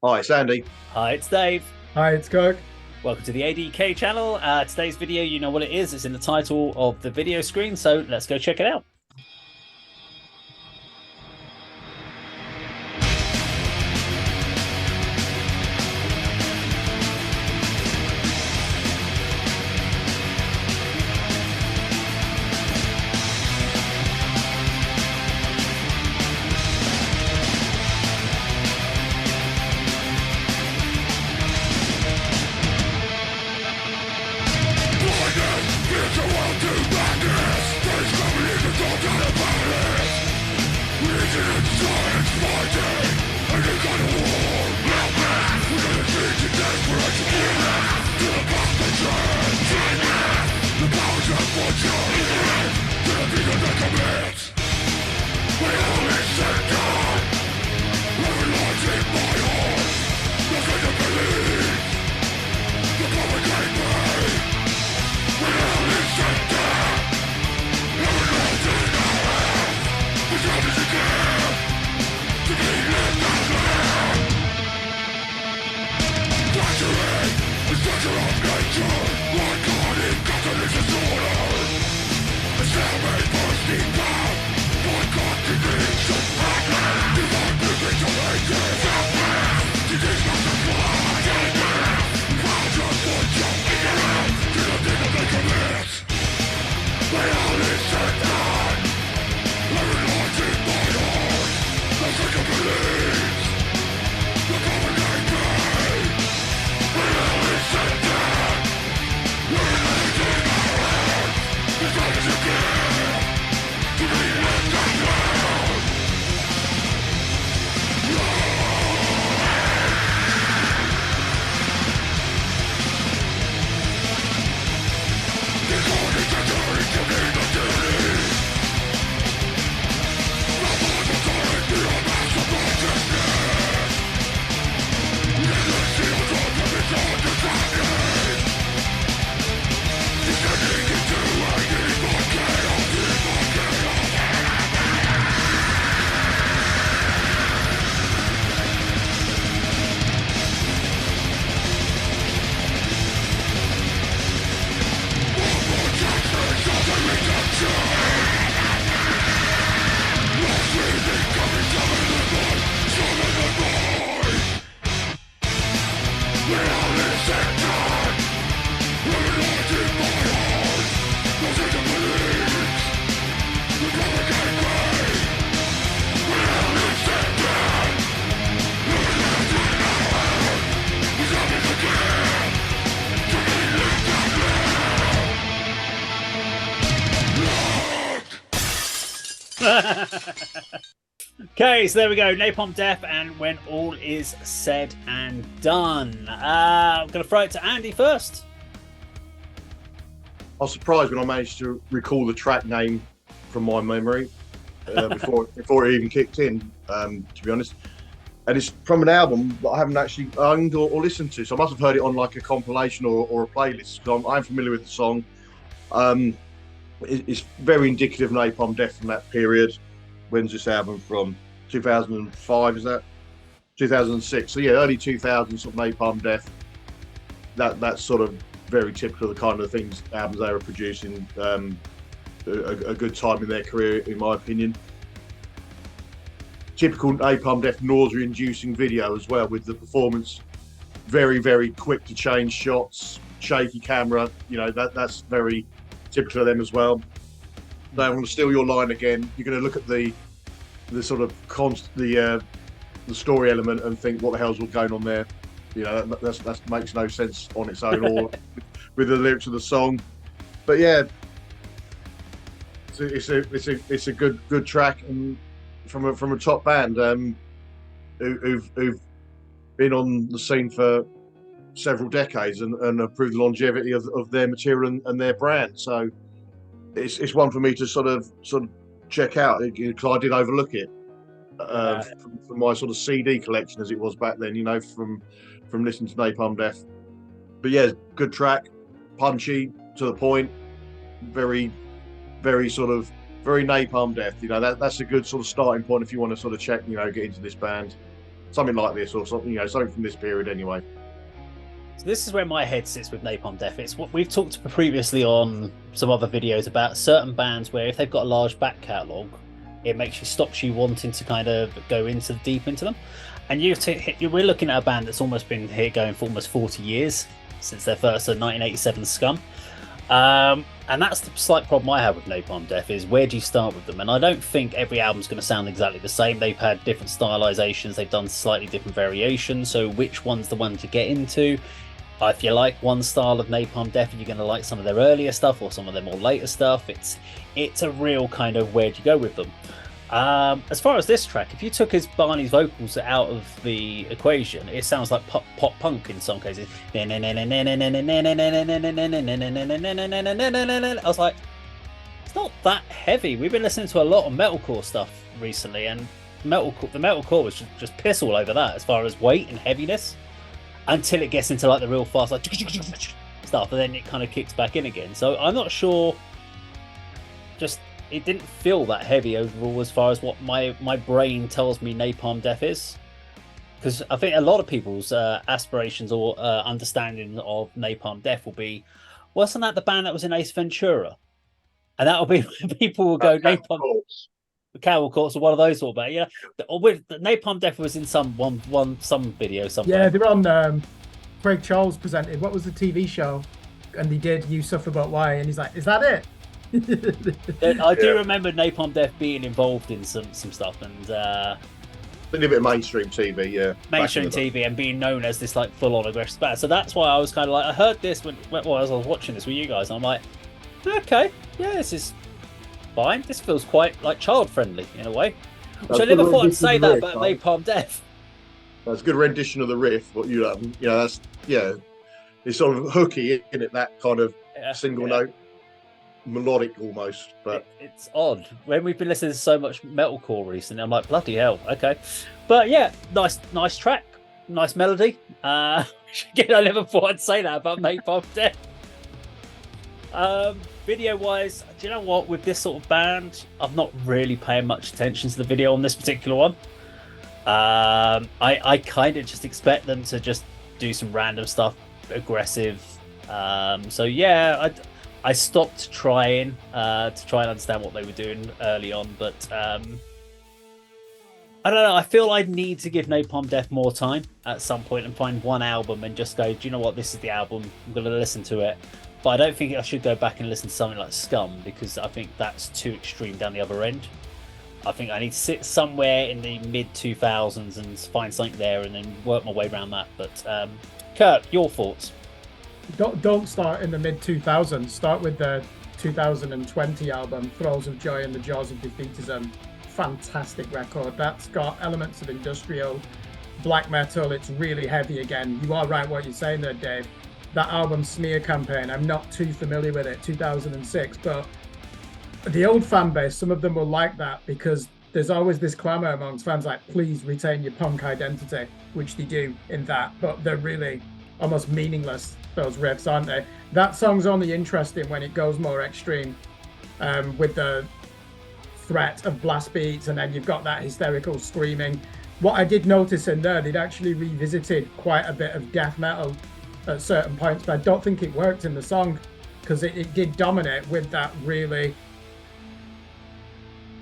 Hi, it's Andy. Hi, it's Dave. Hi, it's Kirk. Welcome to the A.D.K channel. Today's video, you know what it is. It's in the title of the video screen, so let's go check it out. Okay, so there we go. Napalm Death, and when all is said and done, I'm going to throw it to Andy first. I was surprised when I managed to recall the track name from my memory before it even kicked in. To be honest, and it's from an album that I haven't actually owned or listened to, so I must have heard it on like a compilation or a playlist. So I'm familiar with the song. It's very indicative of Napalm Death from that period. When's this album from? 2005, is that? 2006. So yeah, early 2000s sort of Napalm Death. That's sort of very typical of the kind of things albums they were producing. A good time in their career, in my opinion. Typical Napalm Death nausea-inducing video as well, with the performance very quick to change shots, shaky camera. You know that's very typical of them as well. They want to steal your line again. You're going to look at the sort of the story element and think, what the hell's going on there? You know, that makes no sense on its own or with the lyrics of the song. But yeah, it's a good track, and from a top band who've been on the scene for several decades and have proved the longevity of their material and their brand. So it's one for me to sort of check out, because I did overlook it from my sort of CD collection as it was back then, you know, from listening to Napalm Death. But yeah, good track, punchy, to the point, very sort of very Napalm Death. You know, that's a good sort of starting point if you want to sort of check, you know, get into this band. something like this, or something, something from this period anyway. So this is where my head sits with Napalm Death. It's what we've talked previously on some other videos about certain bands where if they've got a large back catalogue, it stops you wanting to kind of go deep into them. And we're looking at a band that's almost been here going for almost 40 years since their first 1987 Scum. And that's the slight problem I have with Napalm Death is where do you start with them? And I don't think every album's going to sound exactly the same. They've had different stylizations, they've done slightly different variations. So which one's the one to get into? If you like one style of Napalm Death, you're going to like some of their earlier stuff or some of their more later stuff. It's a real kind of where do you go with them. As far as this track, if you took Barney's vocals out of the equation, it sounds like pop punk in some cases. I was like, it's not that heavy. We've been listening to a lot of metalcore stuff recently, and the metalcore was just piss all over that as far as weight and heaviness, until it gets into like the real fast like stuff, and then it kind of kicks back in again. So I'm not sure. It didn't feel that heavy overall as far as what my brain tells me Napalm Death is. Because I think a lot of people's aspirations or understanding of Napalm Death will be, wasn't that the band that was in Ace Ventura? And that'll be people will go Napalm Cowell Courts or one of those sort of bands. Yeah, Napalm Death was in some video somewhere. Yeah, they were on Craig Charles presented. What was the TV show? And they did You Suffer But Why, and he's like, is that it? I do remember Napalm Death being involved in some stuff, and a bit of mainstream TV, yeah. Mainstream TV, and being known as this like full-on aggressive band. So that's why I was kind of like, I heard this when as I was watching this with you guys, and I'm like, okay, yeah, this is fine. This feels quite like child-friendly in a way. Which I never thought I'd say that about Napalm Death. That's a good rendition of the riff, but that's it's sort of hooky, isn't it? That kind of single note. Melodic almost, but it's odd when we've been listening to so much metalcore recently. I'm like, bloody hell, okay. But yeah, nice track, nice melody. Again, I never thought I'd say that about Napalm Death. Video wise, do you know what, with this sort of band, I've not really paying much attention to the video on this particular one. I kind of just expect them to just do some random stuff, aggressive. So yeah, I stopped trying to understand what they were doing early on, but I don't know. I feel I need to give Napalm Death more time at some point and find one album and just go, do you know what? This is the album. I'm going to listen to it. But I don't think I should go back and listen to something like Scum, because I think that's too extreme down the other end. I think I need to sit somewhere in the mid-2000s and find something there and then work my way around that. But Kirk, your thoughts? Don't start in the mid-2000s. Start with the 2020 album, Throes of Joy and the Jaws of Defeatism. Fantastic record. That's got elements of industrial, black metal. It's really heavy again. You are right what you're saying there, Dave. That album, Smear Campaign, I'm not too familiar with it, 2006, but the old fan base, some of them will like that because there's always this clamour amongst fans like, please retain your punk identity, which they do in that, but they're really almost meaningless, those riffs, aren't they? That song's only interesting when it goes more extreme, with the threat of blast beats, and then you've got that hysterical screaming. What I did notice in there, they'd actually revisited quite a bit of death metal at certain points, but I don't think it worked in the song because it did dominate with that really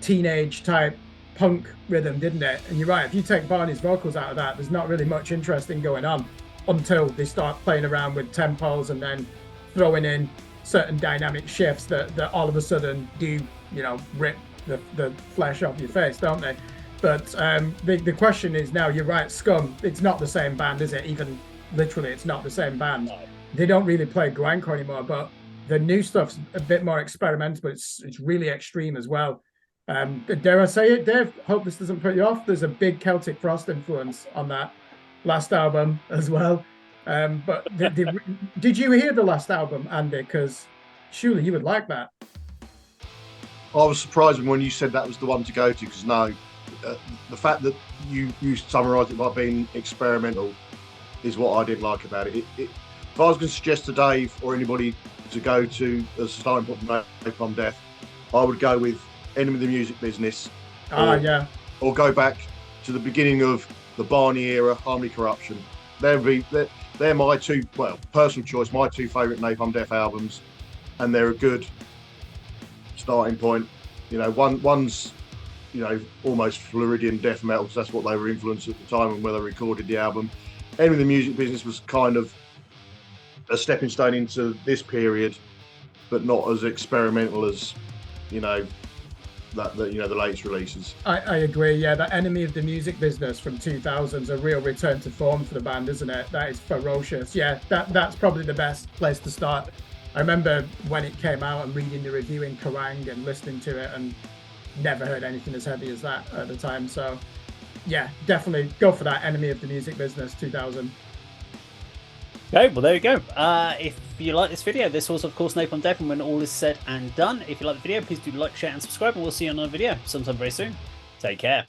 teenage type punk rhythm, didn't it? And you're right, if you take Barney's vocals out of that, there's not really much interesting going on until they start playing around with tempos and then throwing in certain dynamic shifts that all of a sudden do, rip the flesh off your face, don't they? But the question is now, you're right, Scum, it's not the same band, is it? Even literally, it's not the same band. No. They don't really play grindcore anymore, but the new stuff's a bit more experimental, but it's really extreme as well. Dare I say it, Dave? Hope this doesn't put you off. There's a big Celtic Frost influence on that last album as well. But did you hear the last album, Andy? Because surely you would like that. I was surprised when you said that was the one to go to, because the fact that you summarised it by being experimental is what I didn't like about it. If I was going to suggest to Dave or anybody to go to a starting point from Napalm Death, I would go with Enemy of the Music Business. Yeah. Or go back to the beginning of the Barney era, Harmony Corruption. They're my two, well, personal choice, my two favourite Napalm Death albums, and they're a good starting point. You know, one's, you know, almost Floridian death metal, because that's what they were influenced at the time and where they recorded the album. Enemy of the Music Business was kind of a stepping stone into this period, but not as experimental as, you know, that you know, the latest releases. I agree. Yeah, the Enemy of the Music Business from 2000's a real return to form for the band, isn't it? That is ferocious. Yeah, that's probably the best place to start. I remember when it came out and reading the review in Kerrang and listening to it, and never heard anything as heavy as that at the time. So yeah, definitely go for that Enemy of the Music Business 2000. Okay, well, there you go. If you like this video, this was, of course, Napalm Death, and when all is said and done, if you like the video, please do like, share, and subscribe, and we'll see you on another video sometime very soon. Take care.